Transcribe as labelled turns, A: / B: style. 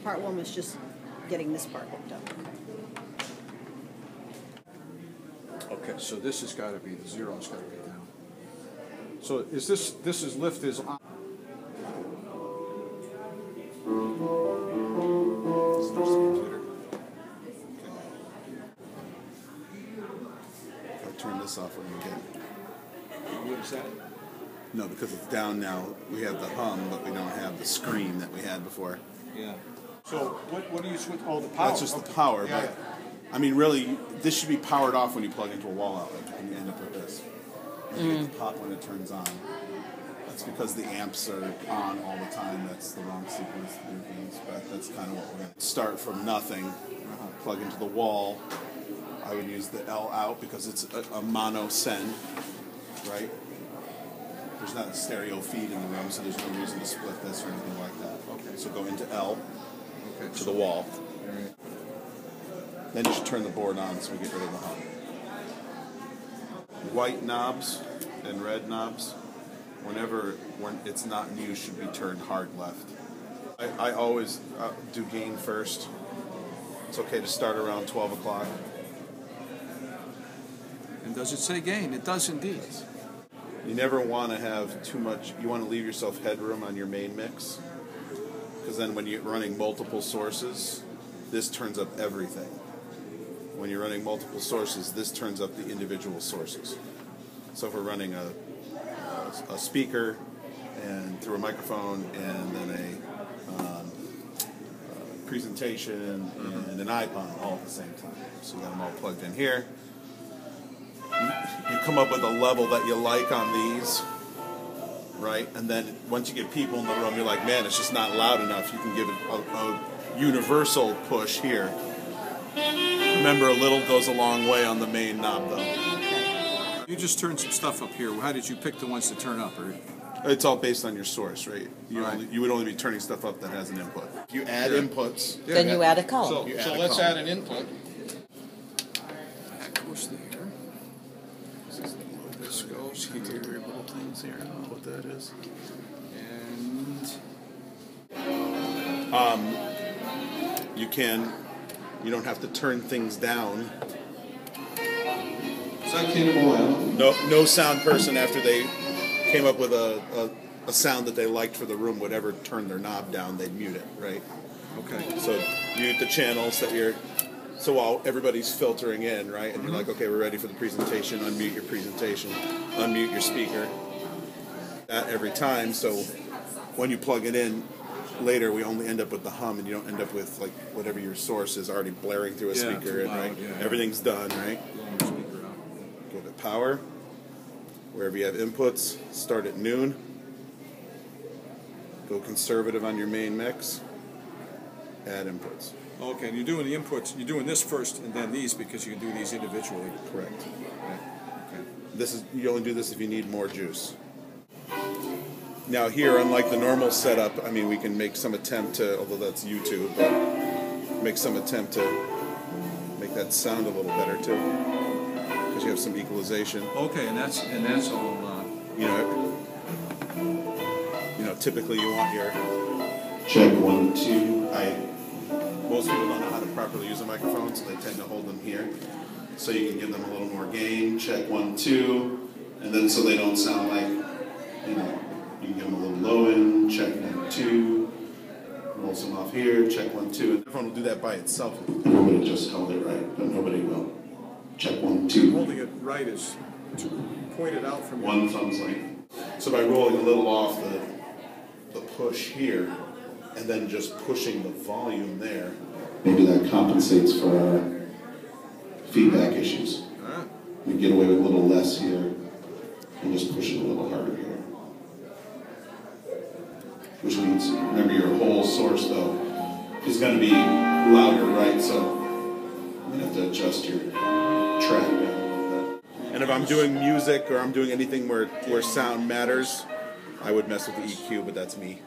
A: part one was just getting this part hooked up.
B: Okay, so this has got to be, the zero's got to be down. So is this is lift is on.
C: If I turn this off, we're going to get...
B: What is that?
C: No, because it's down now. We have the hum, but we don't have the screen that we had before.
B: Yeah. So what do you switch? Oh, the power.
C: That's just the power,
B: Yeah,
C: but...
B: yeah.
C: I mean, really, this should be powered off when you plug into a wall outlet, and you end up with this. And you get the pop when it turns on. That's because the amps are on all the time. That's the wrong sequence to do things, but that's kind of what we're going to start from nothing. Plug into the wall. I would use the L out because it's a mono send, right? There's not a stereo feed in the room, so there's no reason to split this or anything like that. Okay, so go into L to the wall. Then you should turn the board on so we get rid of the hum. White knobs and red knobs, when it's not in use, should be turned hard left. I always do gain first. It's okay to start around 12 o'clock.
B: And does it say gain? It does indeed.
C: You never want to have too much. You want to leave yourself headroom on your main mix, because then when you're running multiple sources, this turns up everything. When you're running multiple sources, this turns up the individual sources. So if we're running a speaker and through a microphone and then a presentation and an iPod all at the same time. So you got them all plugged in here. You come up with a level that you like on these, right? And then once you get people in the room, you're like, man, it's just not loud enough. You can give it a universal push here. Remember, a little goes a long way on the main knob, though.
B: You just turned some stuff up here. How did you pick the ones to turn up? Or?
C: It's all based on your source, right? You would only be turning stuff up that has an input. If you add inputs...
A: Then you add a column.
B: So let's add an input. That goes there. This goes here.
C: Weird little things here. I don't know what that is.
B: And...
C: You don't have to turn things down.
B: So I can't pull out.
C: No sound person, after they came up with a sound that they liked for the room, would ever turn their knob down, they'd mute it, right?
B: Okay.
C: So mute the channels that you're... So while everybody's filtering in, right, and you're like, okay, we're ready for the presentation, unmute your presentation, unmute your speaker. That every time, so when you plug it in, later we only end up with the hum, and you don't end up with like whatever your source is already blaring through a speaker,
B: loud,
C: right?
B: Yeah.
C: Everything's done, right? Go to power. Wherever you have inputs, start at noon. Go conservative on your main mix. Add inputs.
B: Okay, and you're doing the inputs. You're doing this first, and then these because you can do these individually.
C: Correct.
B: Okay.
C: You only do this if you need more juice. Now here, unlike the normal setup, I mean, we can make some attempt to, although that's YouTube, but make some attempt to make that sound a little better too, because you have some equalization.
B: Okay, and that's all.
C: Typically you want your check 1, 2. Most people don't know how to properly use a microphone, so they tend to hold them here. So you can give them a little more gain. Check 1, 2, and then so they don't sound like, you can give them a little low end. Check 1, 2. Roll some off here. Check 1, 2. And everyone will do that by itself. Nobody just held it right, but nobody will. Check 1, 2.
B: Holding it right is to point it out from
C: one thumb's length. So by rolling a little off the push here, and then just pushing the volume there, maybe that compensates for our feedback issues. We get away with a little less here, and just push it a little harder here. Which means, remember, your whole source, though, is going to be louder, right? So you have to adjust your track down a little bit. And if I'm doing music or I'm doing anything where sound matters, I would mess with the EQ, but that's me.